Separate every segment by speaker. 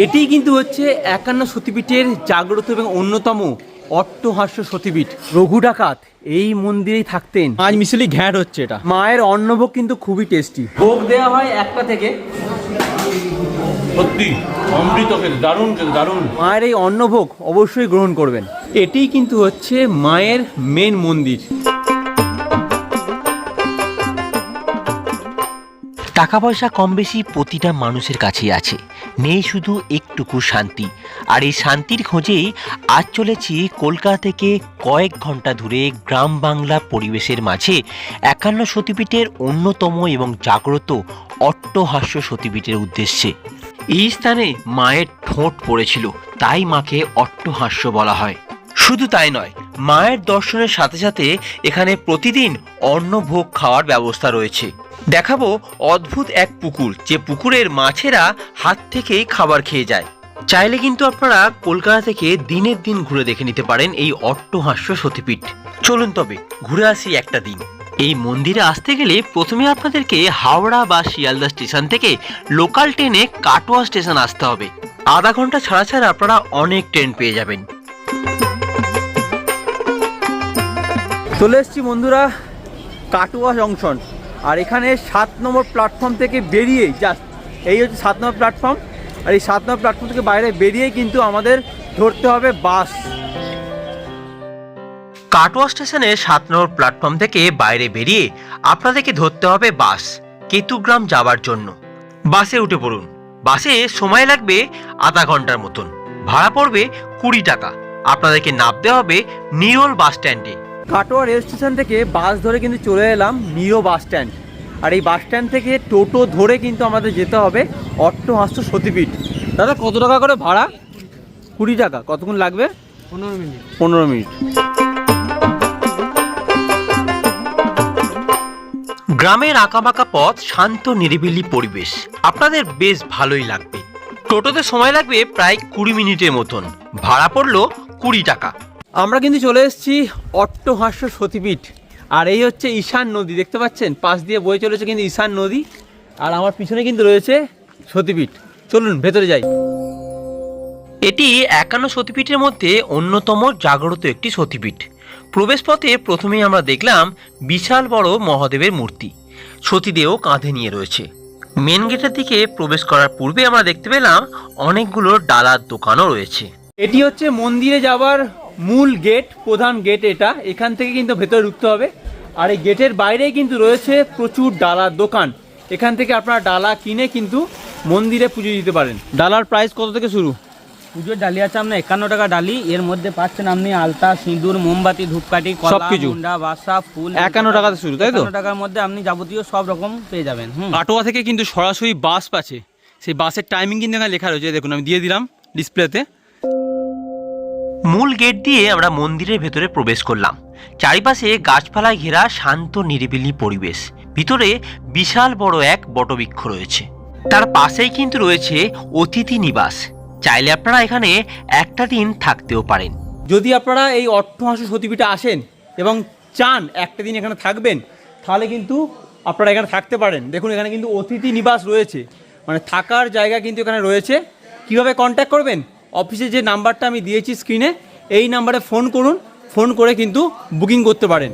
Speaker 1: এটি কিন্তু হচ্ছে 51 সতীপীঠের জাগ্রত এবং অন্যতম অট্টহাস্য সতীপীঠ। রঘু ডাকাত এই মন্দিরেই থাকতেন। আজ মিশলি ঘ্যাঁট হচ্ছে এটা। মায়ের অন্নভোগ কিন্তু খুবই টেস্টি। ভোগ দেওয়া হয় একটা থেকে, সত্যি অমৃত খেতে, দারুণ খেতে, দারুণ। মায়ের এই অন্নভোগ অবশ্যই গ্রহণ করবেন। এটি কিন্তু হচ্ছে মায়ের মেন মন্দির।
Speaker 2: টাকা পয়সা কম বেশি প্রতিটা মানুষের কাছেই আছে, নেই শুধু একটুকু শান্তি। আর এই শান্তির খোঁজেই আজ চলেছি কলকাতা থেকে কয়েক ঘন্টা দূরে গ্রাম বাংলা পরিবেশের মাঝে 51 সতীপীঠের অন্যতম এবং জাগ্রত অট্টহাস্য সতীপীঠের উদ্দেশ্যে। এই স্থানে মায়ের ঠোঁট পড়েছিল, তাই মাকে অট্টহাস্য বলা হয়। শুধু তাই নয়, মায়ের দর্শনের সাথে সাথে এখানে প্রতিদিন অন্নভোগ খাওয়ার ব্যবস্থা রয়েছে। দেখাবো অদ্ভুত এক পুকুর, যে পুকুরের মাছেরা হাত থেকেই খাবার খেয়ে যায়। চাইলে কিন্তু আপনারা কলকাতা থেকে দিনের দিন ঘুরে দেখে নিতে পারেন এই অট্টহাস্য সতীপীঠ। চলুন তবে ঘুরে আসি একটা দিন। এই মন্দিরে আসতে গেলে প্রথমে আপনাদেরকে হাওড়া বা শিয়ালদা স্টেশন থেকে লোকাল ট্রেনে কাটোয়া স্টেশন আসতে হবে। আধা ঘন্টা ছাড়া ছাড়া আপনারা অনেক ট্রেন পেয়ে যাবেন।
Speaker 1: চলে এসছি বন্ধুরা কাটোয়া জংশন। আর এখানে 7 নম্বর প্ল্যাটফর্ম থেকে বেরিয়েই জাস্ট এই হচ্ছে 7 নম্বর প্ল্যাটফর্ম। আর এই 7 নম্বর প্ল্যাটফর্ম থেকে বাইরে বেরিয়েই কিন্তু আমাদের ধরতে হবে বাস।
Speaker 2: কাটোয়া স্টেশনে 7 নম্বর প্ল্যাটফর্ম থেকে বাইরে বেরিয়ে আপনাদেরকে ধরতে হবে বাস কেতুগ্রাম যাওয়ার জন্য। বাসে উঠে পড়ুন। বাসে সময় লাগবে আধা ঘন্টার মতন, ভাড়া পড়বে 20 টাকা। আপনাদেরকে নামতে হবে নিরোল বাস স্ট্যান্ডে।
Speaker 1: কাটোয়া রেল স্টেশন থেকে বাস ধরে কিন্তু চলে এলাম নিরো বাস স্ট্যান্ড। আর এই বাস স্ট্যান্ড থেকে টোটো ধরে কিন্তু আমাদের যেতে হবে অট্টহাস্য সতীপীঠ। দাদা কত টাকা করে ভাড়া? 20 টাকা। কতক্ষণ লাগবে? 15 মিনিট। 15 মিনিট।
Speaker 2: গ্রামের আঁকাবাঁকা পথ, শান্ত নিরিবিলি পরিবেশ, আপনাদের বেশ ভালোই লাগবে। টোটোতে সময় লাগবে প্রায় 20 মিনিটের মতন, ভাড়া পড়লো 20 টাকা।
Speaker 1: আমরা কিন্তু চলে এসেছি অট্টহাস্য সতীপীঠ। আর এই হচ্ছে ঈশান নদী, দেখতে পাচ্ছেন পাশ দিয়ে বয়ে চলেছে কিন্তু ঈশান নদী। আর আমার পিছনে কিন্তু রয়েছে সতীপীঠ। চলুন ভেতরে যাই।
Speaker 2: এটি 51 সতীপীঠের মধ্যে অন্যতম জাগ্রত একটি সতীপীঠ। প্রবেশ পথে প্রথমেই আমরা দেখলাম বিশাল বড় মহাদেবের মূর্তি, সতীদেহ কাঁধে নিয়ে রয়েছে। মেন গেটের দিকে প্রবেশ করার পূর্বে আমরা দেখতে পেলাম অনেকগুলো ডালার দোকানও রয়েছে।
Speaker 1: এটি হচ্ছে মন্দিরে যাওয়ার মূল গেট, প্রধান গেট এটা। এখান থেকে কিন্তু ভেতরে ঢুকতে হবে। আর এই গেটের বাইরেই কিন্তু রয়েছে প্রচুর ডালার দোকান। এখান থেকে আপনারা ডালা কিনে কিন্তু মন্দিরে পুজো দিতে পারেন। ডালার প্রাইস কত থেকে শুরু?
Speaker 3: পুজোর ডালি আছে আপনার 51 টাকা ডালি। এর মধ্যে পাচ্ছেন আপনি আলতা, সিঁদুর, মোমবাতি, ধূপকাঠি, কলা, মুন্ডা, বাসা, ফুল
Speaker 1: 51 টাকাতে শুরু, তাই তো?
Speaker 3: 51 টাকার মধ্যে আপনি যাবতীয় সব রকম পেয়ে যাবেন।
Speaker 1: কাটোয়া থেকে কিন্তু সরাসরি বাস পাচ্ছে। সেই বাসের টাইমিং কিন্তু এখানে লেখা রয়েছে, দেখুন আমি দিয়ে দিলাম ডিসপ্লেতে।
Speaker 2: মূল গেট দিয়ে আমরা মন্দিরের ভেতরে প্রবেশ করলাম। চারিপাশে গাছপালায় ঘেরা শান্ত নিরিবিলি পরিবেশ। ভিতরে বিশাল বড় এক বটবৃক্ষ রয়েছে। তার পাশেই কিন্তু রয়েছে অতিথি নিবাস। চাইলে আপনারা এখানে একটা দিন থাকতেও পারেন।
Speaker 1: যদি আপনারা এই অট্টহাস্য সতীপীঠে আসেন এবং চান একটা দিন এখানে থাকবেন, তাহলে কিন্তু আপনারা এখানে থাকতে পারেন। দেখুন এখানে কিন্তু অতিথি নিবাস রয়েছে, মানে থাকার জায়গা কিন্তু এখানে রয়েছে। কিভাবে কন্ট্যাক্ট করবেন? অফিসে যে নাম্বারটা আমি দিয়েছি স্ক্রিনে, এই নাম্বারে ফোন করুন। ফোন করে কিন্তু বুকিং করতে পারেন।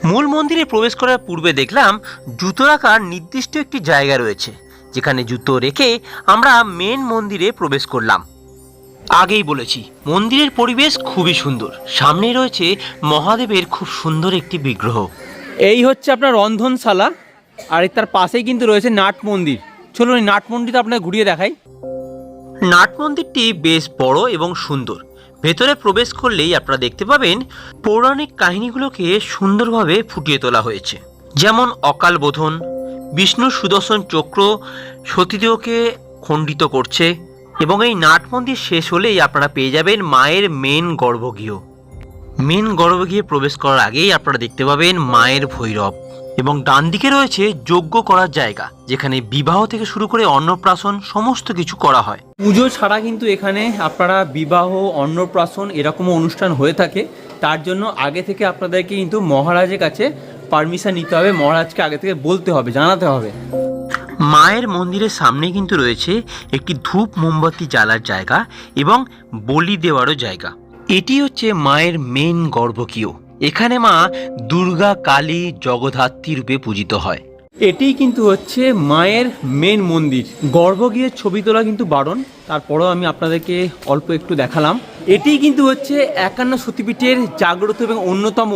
Speaker 2: মূল মন্দিরে প্রবেশ করার পূর্বে দেখলাম জুতো রাখার নির্দিষ্ট একটি জায়গা রয়েছে, যেখানে জুতো রেখে আমরা মেন মন্দিরে প্রবেশ করলাম। আগেই বলেছি মন্দিরের পরিবেশ খুবই সুন্দর। সামনেই রয়েছে মহাদেবের খুব সুন্দর একটি বিগ্রহ।
Speaker 1: এই হচ্ছে আপনার রন্ধনশালা। আর তার পাশেই কিন্তু রয়েছে নাট মন্দির। চলুন এই নাট মন্দিরটা আপনাকে ঘুরিয়ে দেখাই।
Speaker 2: নাট মন্দিরটি বেশ বড় এবং সুন্দর। ভেতরে প্রবেশ করলেই আপনারা দেখতে পাবেন পৌরাণিক কাহিনীগুলোকে সুন্দরভাবে ফুটিয়ে তোলা হয়েছে। যেমন অকাল বোধন, বিষ্ণুর সুদর্শন চক্র সতীদেহকে খণ্ডিত করছে। এবং এই নাট মন্দির শেষ হলেই আপনারা পেয়ে যাবেন মায়ের মেন গর্ভগৃহ। মেন গর্ভগৃহে প্রবেশ করার আগেই আপনারা দেখতে পাবেন মায়ের ভৈরব। এবং ডান দিকে রয়েছে যজ্ঞ করার জায়গা, যেখানে বিবাহ থেকে শুরু করে অন্নপ্রাশন সমস্ত কিছু করা হয়।
Speaker 1: পুজো ছাড়া কিন্তু এখানে আপনারা বিবাহ, অন্নপ্রাশন এরকমও অনুষ্ঠান হয়ে থাকে। তার জন্য আগে থেকে আপনাদেরকে কিন্তু মহারাজের কাছে পারমিশন নিতে হবে। মহারাজকে আগে থেকে বলতে হবে, জানাতে হবে।
Speaker 2: মায়ের মন্দিরের সামনে কিন্তু রয়েছে একটি ধূপ মোমবাতি জ্বালার জায়গা এবং বলি দেওয়ারও জায়গা। এটি হচ্ছে মায়ের মেন গর্ভগৃহ। এখানে মা দুর্গা, কালী, জগদ্ধাত্রী রূপে পূজিত হয়।
Speaker 1: এটিই কিন্তু হচ্ছে মায়ের মেন মন্দির। গর্ভগৃহের ছবি তোলা কিন্তু বারণ, তারপরেও আমি আপনাদেরকে অল্প একটু দেখালাম। এটিই কিন্তু হচ্ছে 51 সতীপীঠের জাগ্রত এবং অন্যতম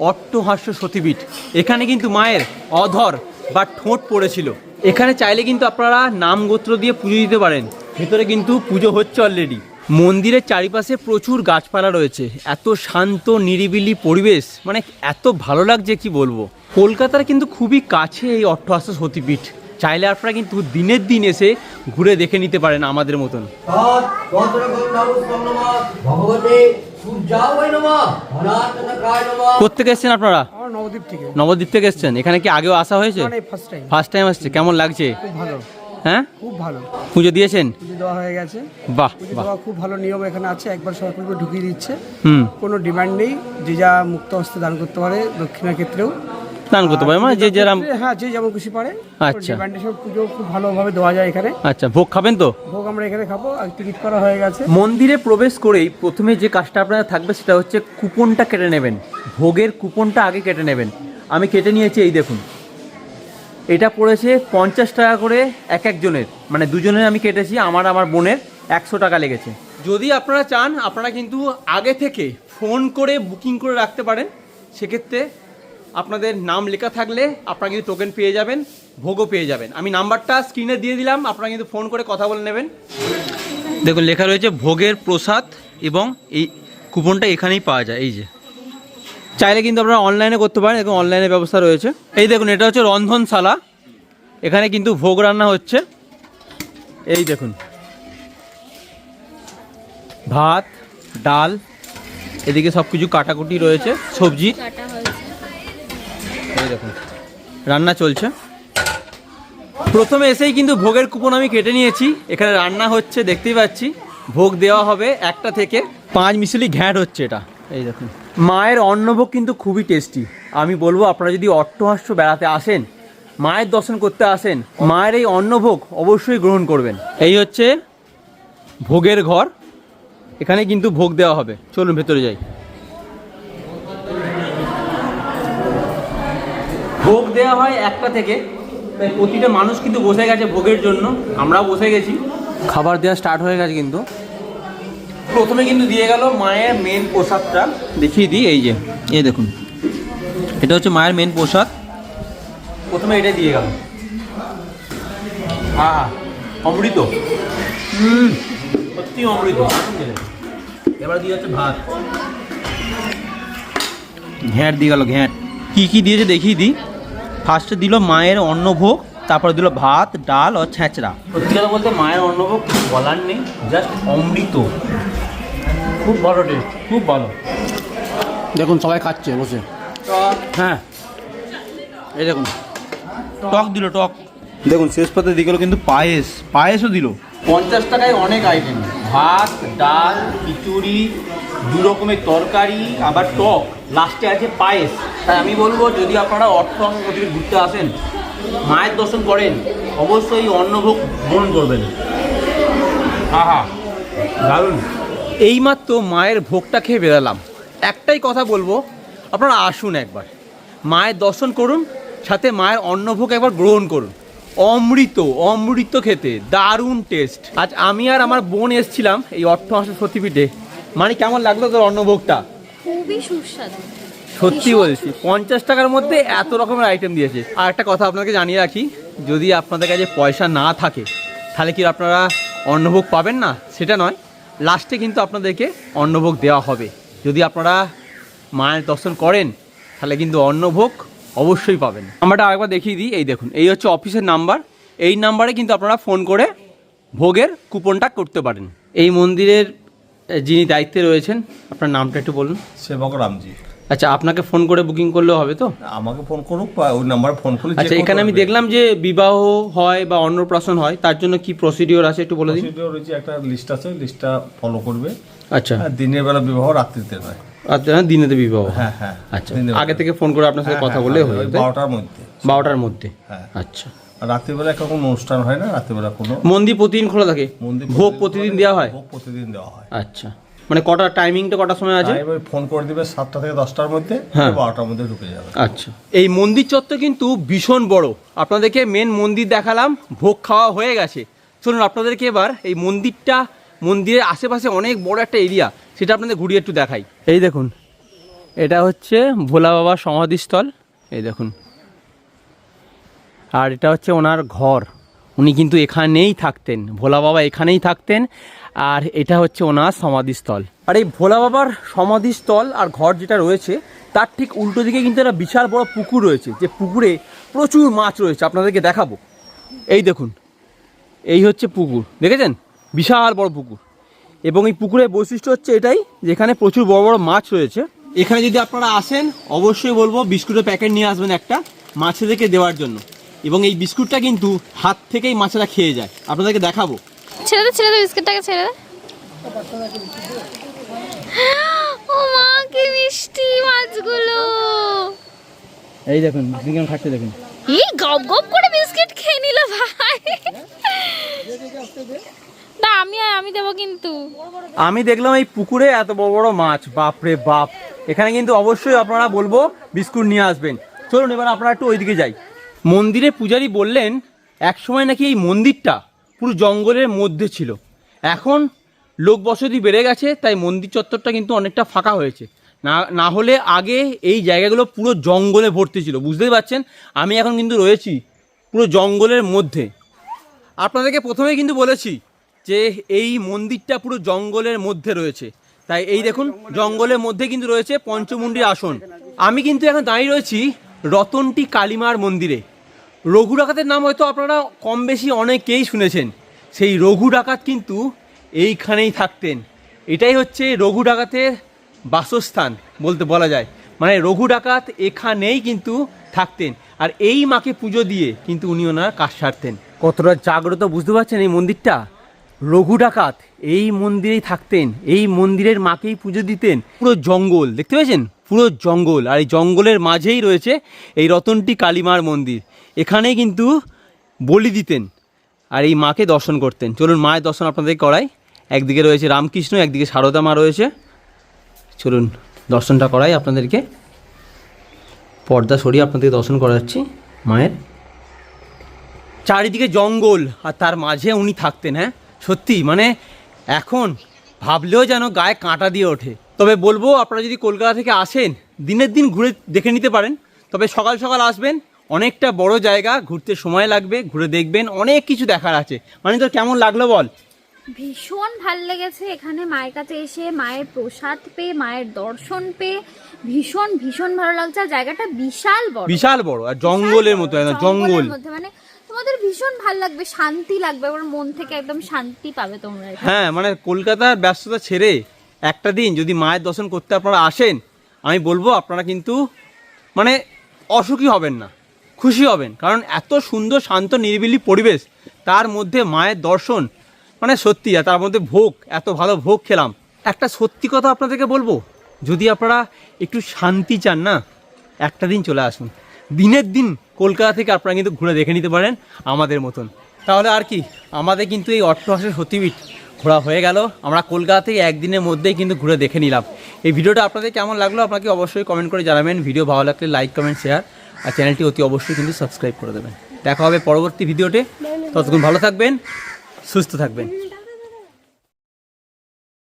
Speaker 1: অট্টহাস্য সতীপীঠ। এখানে কিন্তু মায়ের অধর বা ঠোঁট পড়েছিল। এখানে চাইলে কিন্তু আপনারা নাম গোত্র দিয়ে পুজো দিতে পারেন। ভেতরে কিন্তু পুজো হচ্ছে অলরেডি। মন্দিরের চারিপাশে প্রচুর গাছপালা রয়েছে। এত শান্ত নিরিবিলি পরিবেশ, মানে এত ভালো লাগছে কি বলবো। কলকাতার কিন্তু খুবই কাছে এই অট্টহাস্য সতীপীঠ। চাইলে আপনারা কিন্তু দিনের দিন এসে ঘুরে দেখে নিতে পারেন আমাদের মতন। কোত্থেকে এসছেন আপনারা?
Speaker 4: নবদ্বীপ থেকে।
Speaker 1: নবদ্বীপ থেকে এসছেন। এখানে কি আগেও আসা হয়েছে? ফার্স্ট টাইম আসছে। কেমন লাগছে?
Speaker 4: খুব ভালো।
Speaker 1: হ্যাঁ,
Speaker 4: খুব ভালো।
Speaker 1: পুজো দিয়েছেন?
Speaker 4: পুজো দেওয়া হয়ে গেছে।
Speaker 1: বাহ
Speaker 4: পুজো
Speaker 1: বাহ।
Speaker 4: দেওয়া খুব ভালো নিয়ম এখানে আছে। একবার সরকার ঢুকিয়ে দিচ্ছে।
Speaker 1: হুম,
Speaker 4: কোনো ডিমান্ড নেই, যে যা মুক্ত হস্তে দান করতে পারে। দক্ষিণার ক্ষেত্রেও
Speaker 1: দান করতে পারে, মানে যে যেরকম।
Speaker 4: হ্যাঁ, যে যেমন খুশি পারে।
Speaker 1: আচ্ছা।
Speaker 4: ডিমান্ডে সব পুজো খুব ভালোভাবে দেওয়া যায় এখানে।
Speaker 1: আচ্ছা, ভোগ খাবেন তো?
Speaker 4: ভোগ আমরা এখানে খাবো, আর টিকিট করা হয়ে গেছে।
Speaker 1: মন্দিরে প্রবেশ করেই প্রথমে যে কাজটা আপনারা থাকবে সেটা হচ্ছে কুপনটা কেটে নেবেন। ভোগের কুপনটা আগে কেটে নেবেন। আমি কেটে নিয়েছি, এই দেখুন। এটা পড়েছে 50 টাকা করে এক একজনের, মানে দুজনের আমি কেটেছি। আমার বোনের 100 টাকা লেগেছে। যদি আপনারা চান আপনারা কিন্তু আগে থেকে ফোন করে বুকিং করে রাখতে পারেন। সেক্ষেত্রে আপনাদের নাম লেখা থাকলে আপনারা কিন্তু টোকেন পেয়ে যাবেন, ভোগও পেয়ে যাবেন। আমি নাম্বারটা স্ক্রিনে দিয়ে দিলাম, আপনারা কিন্তু ফোন করে কথা বলে নেবেন। দেখুন লেখা রয়েছে ভোগের প্রসাদ, এবং এই কুপনটা এখানেই পাওয়া যায়। এই যে, চাইলে কিন্তু আপনারা অনলাইনে করতে পারেন, এবং অনলাইনে ব্যবস্থা রয়েছে। এই দেখুন, এটা হচ্ছে রন্ধনশালা। এখানে কিন্তু ভোগ রান্না হচ্ছে। এই দেখুন, ভাত, ডাল, এদিকে সব কিছু কাটাকুটি রয়েছে, সবজি। এই দেখুন, রান্না চলছে। প্রথমে এসেই কিন্তু ভোগের কুপন আমি কেটে নিয়েছি। এখানে রান্না হচ্ছে, দেখতেই পাচ্ছি। ভোগ দেওয়া হবে 1টা থেকে 5 মিশালি ঘ্যাঁট হচ্ছে এটা। এই দেখুন, মায়ের অন্নভোগ কিন্তু খুবই টেস্টি। আমি বলবো আপনারা যদি অট্টহাস্য বেড়াতে আসেন, মায়ের দর্শন করতে আসেন, মায়ের এই অন্নভোগ অবশ্যই গ্রহণ করবেন। এই হচ্ছে ভোগের ঘর। এখানে কিন্তু ভোগ দেওয়া হবে। চলুন ভেতরে যাই। ভোগ দেওয়া হয় 1টা থেকে। তাই প্রতিটা মানুষ কিন্তু বসে গেছে ভোগের জন্য। আমরাও বসে গেছি। খাবার দেওয়া স্টার্ট হয়ে গেছে কিন্তু। প্রথমে কিন্তু দিয়ে গেল মায়ের মেন প্রসাদটা। দেখিয়ে দিই, এই যে, এই দেখুন, এটা হচ্ছে মায়ের মেন প্রসাদ। প্রথমে এটা দিয়ে গেল। অমৃত, সত্যি অমৃত। এবার দিয়ে যাচ্ছে ভাত। ঘ্যাঁট দিয়ে গেল, ঘ্যাঁট। কী কী দিয়েছে দেখিয়ে দিই। ফার্স্টে দিল মায়ের অন্নভোগ, তারপরে দিল ভাত, ডাল আর ছেঁচড়া। সত্যি কথা বলতে মায়ের অন্নভোগ কিছু বলার নেই, জাস্ট অমৃত। খুব ভালো টেস্ট, খুব ভালো।
Speaker 5: দেখুন সবাই খাচ্ছে বসে।
Speaker 1: হ্যাঁ, এই দেখুন, টক দিল, টক। দেখুন শেষ পাতে দিয়ে গেলো কিন্তু পায়েসও দিল। 50 টাকায় অনেক আইটেম, ভাত, ডাল, খিচুড়ি, 2 রকমের তরকারি, আবার টক, লাস্টে আছে পায়েস। তাই আমি বলবো যদি আপনারা অট্টহাস্য সতীপীঠ ঘুরতে আসেন, মায়ের দর্শন করেন, অবশ্যই এই অন্নভোগ গ্রহণ করবেন। আহা, দারুণ। এইমাত্র মায়ের ভোগটা খেয়ে বেরালাম। একটাই কথা বলবো, আপনারা আসুন একবার, মায়ের দর্শন করুন, সাথে মায়ের অন্নভোগ একবার গ্রহণ করুন। অমৃত, অমৃত খেতে, দারুণ টেস্ট। আজ আমি আর আমার বোন এসেছিলাম এই অট্টহাস্য সতীপীঠে। মানে কেমন লাগলো তোর অন্নভোগটা?
Speaker 6: খুবই সুস্বাদু।
Speaker 1: সত্যি বলছি, 50 টাকার মধ্যে এত রকমের আইটেম দিয়েছে। আর একটা কথা আপনাকে জানিয়ে রাখি, যদি আপনাদের কাছে পয়সা না থাকে তাহলে কি আপনারা অন্নভোগ পাবেন না? সেটা নয়, লাস্টে কিন্তু আপনাদেরকে অন্নভোগ দেওয়া হবে। যদি আপনারা মায়ের দর্শন করেন তাহলে কিন্তু অন্নভোগ অবশ্যই পাবেন। নাম্বারটা আরেকবার দেখিয়ে দিই। এই দেখুন, এই হচ্ছে অফিসের নাম্বার। এই নাম্বারে কিন্তু আপনারা ফোন করে ভোগের কুপনটা করতে পারেন। এই মন্দিরের যিনি দায়িত্বে রয়েছেন, আপনার নামটা একটু বলুন।
Speaker 7: সেবক রামজি।
Speaker 1: আচ্ছা, আপনাকে ফোন করে বুকিং করলেও হবে তো?
Speaker 7: আমাকে ফোন করুক বা ওই নাম্বারে ফোন করলে।
Speaker 1: আচ্ছা, এখানে আমি দেখলাম যে বিবাহ হয় বা অন্নপ্রাশন হয়, তার জন্য কি প্রসিডিওর আছে একটু বলে দিন।
Speaker 7: প্রসিডিওর রয়েছে, একটা লিস্ট আছে, লিস্টটা ফলো করবে।
Speaker 1: আচ্ছা,
Speaker 7: দিনের বেলা বিবাহ, রাত্রিতে নয়।
Speaker 1: দিনেতে বিবাহ?
Speaker 7: হ্যাঁ হ্যাঁ।
Speaker 1: আচ্ছা, আগে থেকে ফোন করে আপনার সাথে কথা বললে হয়ে যাবে।
Speaker 7: 12টার মধ্যে।
Speaker 1: 12টার মধ্যে?
Speaker 7: হ্যাঁ।
Speaker 1: আচ্ছা,
Speaker 7: আর রাত্রিবেলা কোনো অনুষ্ঠান হয় না, রাত্রিবেলা কোনো
Speaker 1: মন্দির প্রতিদিন খোলা থাকে, ভোগ প্রতিদিন দেওয়া হয়?
Speaker 7: ভোগ প্রতিদিন দেওয়া হয়।
Speaker 1: আচ্ছা, মানে কটার টাইমিংটা কটার সময় আছে?
Speaker 7: ফোন করে দিবে 7টা থেকে 10টার মধ্যে,
Speaker 1: হ্যাঁ।
Speaker 7: 12টার মধ্যে ঢুকে যাবে।
Speaker 1: আচ্ছা, এই মন্দির চত্বর কিন্তু ভীষণ বড়। আপনাদেরকে মেন মন্দির দেখালাম, ভোগ খাওয়া হয়ে গেছে। চলুন আপনাদেরকে এবার এই মন্দিরের আশেপাশে অনেক বড় একটা এরিয়া, সেটা আপনাদের ঘুরিয়ে একটু দেখাই। এই দেখুন, এটা হচ্ছে ভোলা বাবার সমাধিস্থল, এই দেখুন। আর এটা হচ্ছে ওনার ঘর, উনি কিন্তু এখানেই থাকতেন, ভোলা বাবা এখানেই থাকতেন। আর এটা হচ্ছে ওনার সমাধিস্থল। আর এই ভোলা বাবার সমাধিস্থল আর ঘর যেটা রয়েছে তার ঠিক উল্টো দিকে কিন্তু একটা বিশাল বড় পুকুর রয়েছে, যে পুকুরে প্রচুর মাছ রয়েছে, আপনাদেরকে দেখাবো। এই দেখুন, এই হচ্ছে পুকুর, দেখেছেন? বিশাল বড় পুকুর। এবং এই পুকুরের বৈশিষ্ট্য হচ্ছে এটাই, যেখানে প্রচুর বড় বড় মাছ রয়েছে। এখানে যদি আপনারা আসেন অবশ্যই বলবো বিস্কুটের প্যাকেট নিয়ে আসবেন একটা, মাছেদেরকে দেওয়ার জন্য। এবং এই বিস্কুটটা কিন্তু হাত থেকেই মাছেরা খেয়ে যায়, আপনাদেরকে দেখাবো।
Speaker 6: ছেড়ে দে বিস্কুটটাকে ছেড়ে দে। ও মা, কি মিষ্টি মাছগুলো!
Speaker 1: এই দেখুন কেমন খাচ্ছে, দেখুন।
Speaker 6: এই গপ গপ করে বিস্কিট খেয়ে নিল ভাই। না, আমি দেবো কিন্তু।
Speaker 1: আমি দেখলাম এই পুকুরে এত বড় বড় মাছ, বাপরে বাপ। এখানে কিন্তু অবশ্যই আপনারা বলবো বিস্কুট নিয়ে আসবেন। চলুন এবার আপনারা একটু ওইদিকে যাই। মন্দিরে পূজারী বললেন একসময় নাকি এই মন্দিরটা পুরো জঙ্গলের মধ্যে ছিল, এখন লোক বসতি বেড়ে গেছে, তাই মন্দির চত্বরটা কিন্তু অনেকটা ফাঁকা হয়েছে। না হলে আগে এই জায়গাগুলো পুরো জঙ্গলে ভর্তি ছিল, বুঝতেই পারছেন। আমি এখন কিন্তু রয়েছি পুরো জঙ্গলের মধ্যে। আপনাদেরকে প্রথমেই কিন্তু বলেছি যে এই মন্দিরটা পুরো জঙ্গলের মধ্যে রয়েছে, তাই এই দেখুন জঙ্গলের মধ্যে কিন্তু রয়েছে পঞ্চমুণ্ডীর আসন। আমি কিন্তু এখন দাঁড়িয়ে রয়েছি রতনটি কালীমার মন্দিরে। রঘু ডাকাতের নাম হয়তো আপনারা কম বেশি অনেকেই শুনেছেন। সেই রঘু ডাকাত কিন্তু এইখানেই থাকতেন। এটাই হচ্ছে রঘু ডাকাতের বাসস্থান বলা যায়। মানে রঘু ডাকাত এখানেই কিন্তু থাকতেন, আর এই মাকে পুজো দিয়ে কিন্তু উনি ওনার কাজ সারতেন। কতটা জাগ্রত বুঝতে পারছেন এই মন্দিরটা। রঘু ডাকাত এই মন্দিরেই থাকতেন, এই মন্দিরের মাকেই পুজো দিতেন। পুরো জঙ্গল দেখতে পেয়েছেন, পুরো জঙ্গল, আর এই জঙ্গলের মাঝেই রয়েছে এই রতনটি কালীমার মন্দির। এখানেই কিন্তু বলি দিতেন আর এই মাকে দর্শন করতেন। চলুন মায়ের দর্শন আপনাদের করাই। একদিকে রয়েছে রামকৃষ্ণ, একদিকে সারদা মা রয়েছে। চলুন দর্শনটা করাই আপনাদেরকে। পর্দা সরিয়ে আপনাদেরকে দর্শন করাচ্ছি মায়ের। চারিদিকে জঙ্গল আর তার মাঝে উনি থাকতেন। হ্যাঁ সত্যি, মানে এখন ভাবলেও যেন গায়ে কাঁটা দিয়ে ওঠে। তবে বলবো আপনারা যদি কলকাতা থেকে আসেন দিনের দিন ঘুরে দেখে নিতে পারেন, তবে সকাল সকাল আসবেন। অনেকটা বড় জায়গা, ঘুরতে সময় লাগবে, ঘুরে দেখবেন, অনেক কিছু দেখার আছে। মানে তোর কেমন লাগলো বল?
Speaker 6: ভীষণ ভাল লেগেছে এখানে মায়ের কাছে এসে, মায়ের প্রসাদ পেয়ে, মায়ের দর্শন পেয়ে ভীষণ ভীষণ ভালো লাগছে। আর জায়গাটা বিশাল বড়,
Speaker 1: বিশাল বড়, আর জঙ্গলের মতো, জঙ্গল
Speaker 6: মধ্যে। মানে তোমাদের ভীষণ ভাল লাগবে, শান্তি লাগবে, আমার মন থেকে একদম শান্তি পাবে তোমরা।
Speaker 1: হ্যাঁ, মানে কলকাতার ব্যস্ততা ছেড়ে একটা দিন যদি মায়ের দর্শন করতে আপনারা আসেন, আমি বলবো আপনারা কিন্তু মানে অসুখী হবেন না, খুশি হবেন। কারণ এত সুন্দর শান্ত নিরিবিলি পরিবেশ, তার মধ্যে মায়ের দর্শন, মানে সত্যি। আর তার মধ্যে ভোগ, এত ভালো ভোগ খেলাম। একটা সত্যি কথা আপনাদেরকে বলবো, যদি আপনারা একটু শান্তি চান না, একটা দিন চলে আসুন। দিনের দিন কলকাতা থেকে আপনারা কিন্তু ঘুরে দেখে নিতে পারেন আমাদের মতন। তাহলে আর কি, আমাদের কিন্তু এই অট্টহাসির সতীপীঠ ঘোরা হয়ে গেল। আমরা কলকাতা থেকে একদিনের মধ্যেই কিন্তু ঘুরে দেখে নিলাম। এই ভিডিওটা আপনাদের কেমন লাগলো আপনাকে অবশ্যই কমেন্ট করে জানাবেন। ভিডিও ভালো লাগলে লাইক, কমেন্ট, শেয়ার, আর চ্যানেলটি অতি অবশ্যই কিন্তু সাবস্ক্রাইব করে দেবেন। দেখা হবে পরবর্তী ভিডিওতে। ততক্ষণ ভালো থাকবেন, সুস্থ থাকবেন।